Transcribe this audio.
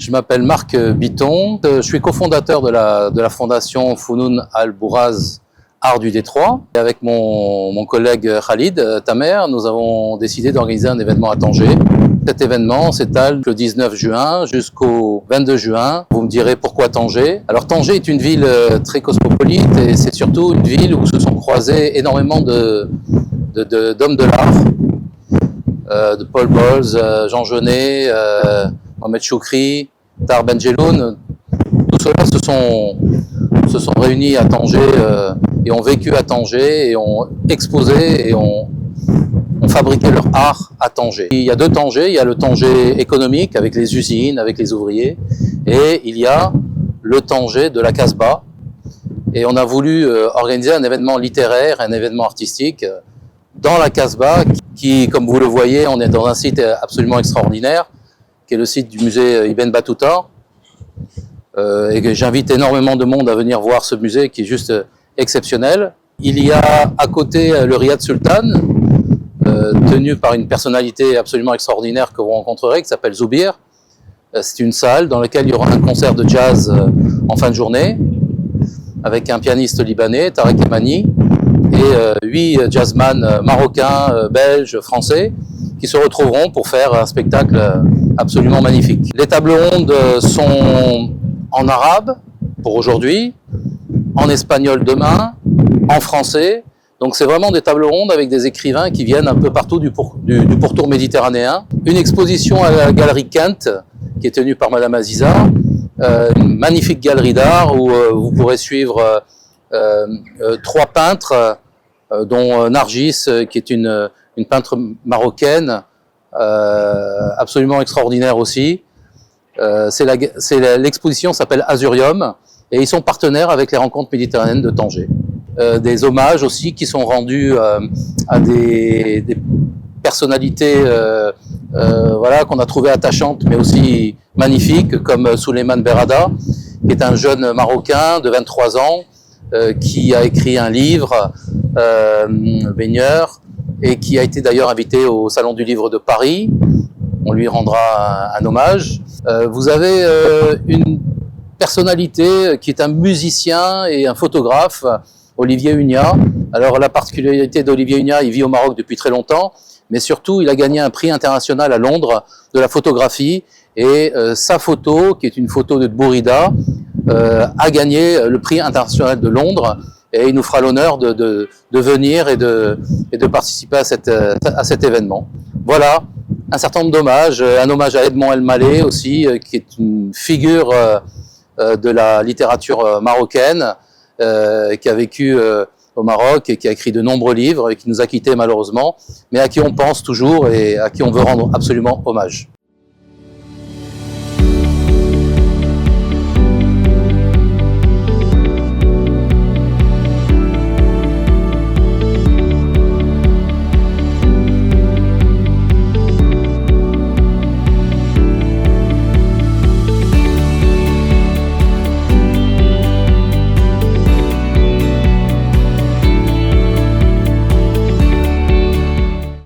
Je m'appelle Marc Bitton, je suis cofondateur de la fondation Founoun Al-Bouraz Art du Détroit. Et avec mon collègue Khalid Tamer, nous avons décidé d'organiser un événement à Tanger. Cet événement s'étale le 19 juin jusqu'au 22 juin. Vous me direz pourquoi Tanger. Alors Tanger est une ville très cosmopolite et c'est surtout une ville où se sont croisés énormément d'hommes de l'art, de Paul Bowles, Jean Genet, Mohamed Choukri, Tahar Ben-Jelloun. Tout cela se sont réunis à Tanger et ont vécu à Tanger et ont exposé et ont fabriqué leur art à Tanger. Il y a deux Tanger, il y a le Tanger économique avec les usines, avec les ouvriers, et il y a le Tanger de la Casbah. Et on a voulu organiser un événement littéraire, un événement artistique dans la Casbah qui, comme vous le voyez, on est dans un site absolument extraordinaire, qui est le site du musée Ibn Battuta. Et j'invite énormément de monde à venir voir ce musée qui est juste exceptionnel. Il y a à côté le Riyad Sultan, tenu par une personnalité absolument extraordinaire que vous rencontrerez, qui s'appelle Zoubir. C'est une salle dans laquelle il y aura un concert de jazz en fin de journée, avec un pianiste libanais, Tarek Emani, et 8 jazzman marocains, belges, français, qui se retrouveront pour faire un spectacle absolument magnifique. Les tables rondes sont en arabe pour aujourd'hui, en espagnol demain, en français. Donc c'est vraiment des tables rondes avec des écrivains qui viennent un peu partout du pourtour méditerranéen. Une exposition à la galerie Kent, qui est tenue par Madame Aziza, une magnifique galerie d'art où vous pourrez suivre 3 peintres, dont Nargis, qui est une peintre marocaine, absolument extraordinaire aussi. L'exposition s'appelle Azurium et ils sont partenaires avec les rencontres méditerranéennes de Tanger. Des hommages aussi qui sont rendus à des personnalités voilà, qu'on a trouvées attachantes mais aussi magnifiques, comme Souleymane Berrada, qui est un jeune Marocain de 23 ans qui a écrit un livre, baigneur, et qui a été d'ailleurs invité au Salon du Livre de Paris. On lui rendra un hommage. Vous avez une personnalité qui est un musicien et un photographe, Olivier Hugnat. Alors la particularité d'Olivier Hugnat, il vit au Maroc depuis très longtemps, mais surtout il a gagné un prix international à Londres de la photographie, et sa photo, qui est une photo de Bourida, a gagné le prix international de Londres, et il nous fera l'honneur de venir et de participer à cet événement. Voilà, un certain nombre d'hommages, un hommage à Edmond El Maleh aussi, qui est une figure de la littérature marocaine, qui a vécu au Maroc et qui a écrit de nombreux livres et qui nous a quittés malheureusement, mais à qui on pense toujours et à qui on veut rendre absolument hommage.